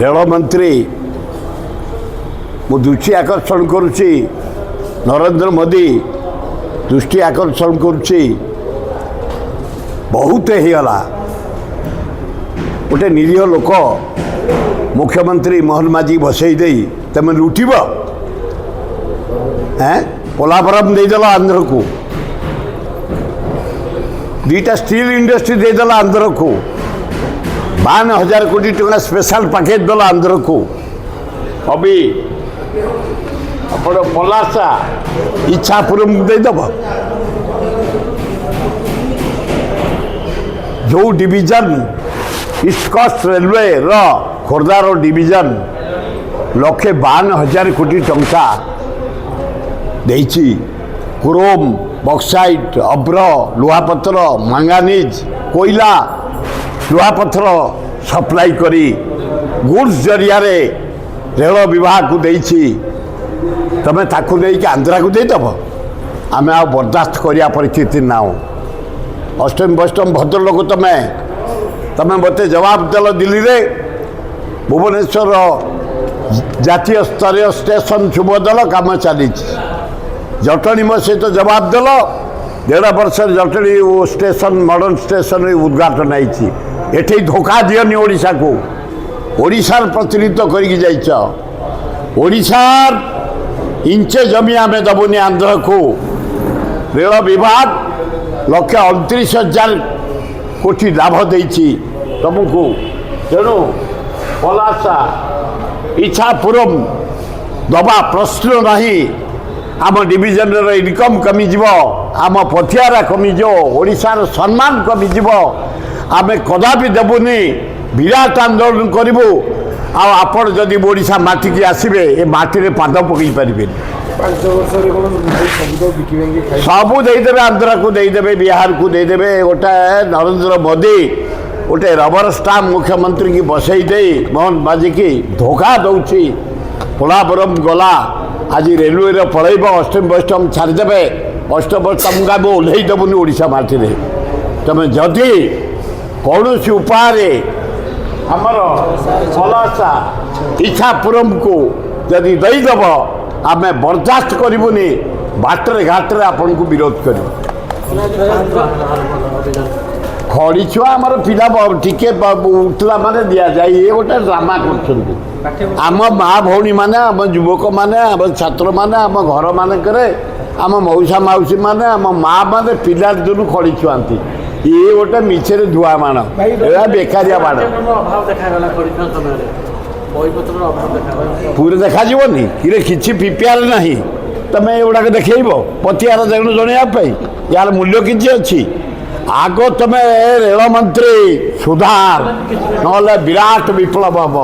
रेलमंत्री मु दृष्टि आकर्षण करुच्ची नरेंद्र मोदी दृष्टि आकर्षण करुच्ची बहुत होगला गोटे निरीह लोक मुख्यमंत्री मोहन माझी बसई दे तुम लुटब पोलाभरम देदेल आंध्र को दुईटा स्टील इंडस्ट्री देदेल आंध्र को 52,000 कोटी टका स्पेशल पैकेज देला आंध्र को अभी अपन पलासा इच्छापुरम देदेव जो डिविजन ईस्ट कोस्ट रेलवे रो खोर्धार डिविजन 152,000 कोटी टंका देछि क्रोम बक्साइट अब्र लुहापत्र मांगानीज कोयला लुहापत्र सप्लाई करी गुड्स जरिया रेल विभाग को देछि तमें ताकू देके आंध्रा को देदेव आम आ बर्दाश्त करिया परिस्थिति ना अष्टम बष्टम भद्रलोक तमें मत जवाब देल दिल्ली रे भुवनेश्वर जातीय स्तरीय स्टेशन शुभदल काम चली जटणी मो सहित जवाब देल 1.5 वर्ष जटणी स्टेशन मॉडर्न स्टेशन उद्घाटन होती एठी धोखा दियनी ओडिशा को ओडिशार प्रतिनिधित्व करके जाइछ ओडिशार इंचे जमी आम दबुनी आंध्र को रेल विभाग 129,000 कोटी लाभ देछि तुमको तेणु पलासा इच्छापुरम दबा प्रश्न नहीं आम डिविजन इनकम कमिज आम पथियारा कमिज ओडिशार सम्मान कमिज आम कदापि देवुनि विराट आंदोलन करूँ आपण जदि ओडिशा माटी की आसबे ए माटी रे पाद पकई पारे सबू देदेवे आंध्रा को देदेवे बिहार को देदेवे गोटे नरेंद्र मोदी गोटे रबर स्टाम्प मुख्यमंत्री की बसई दे मोहन माझी की धोखा दौची पोलापुरम गला आज रेलवे पलैब अष्टम बष्टम छाड़देवे अष्टम बष्टम का ओह्लई देवुनि ओडिशा माटी रे तुम जदि कौन उपाय आमर पलासा इच्छापुरम को जदि देदेव आम बर्दाश्त करूनी बाटर घाटे आपन को विरोध कर खड़ी छुआ आमर पिला टिके उठला माने दिया जाए ये गोटे ड्रामा कर आम माँ भौणी मैंने आम युवक मैंने आम छात्र मैंने आम घर मानक आम मौसा मौसी मैंने आम माँ मैंने पिला दिन खड़ी छुआती ये गोटे मिछे धुआ बाण बेकारिया बाण पूरे देखाजी कि प्रिपेयर ना तुम एगुड़ा देखेब पथियार जन जनवाई यार मूल्य किसी अच्छी आग तुम रेल मंत्री सुधार ना विराट विप्लव हम।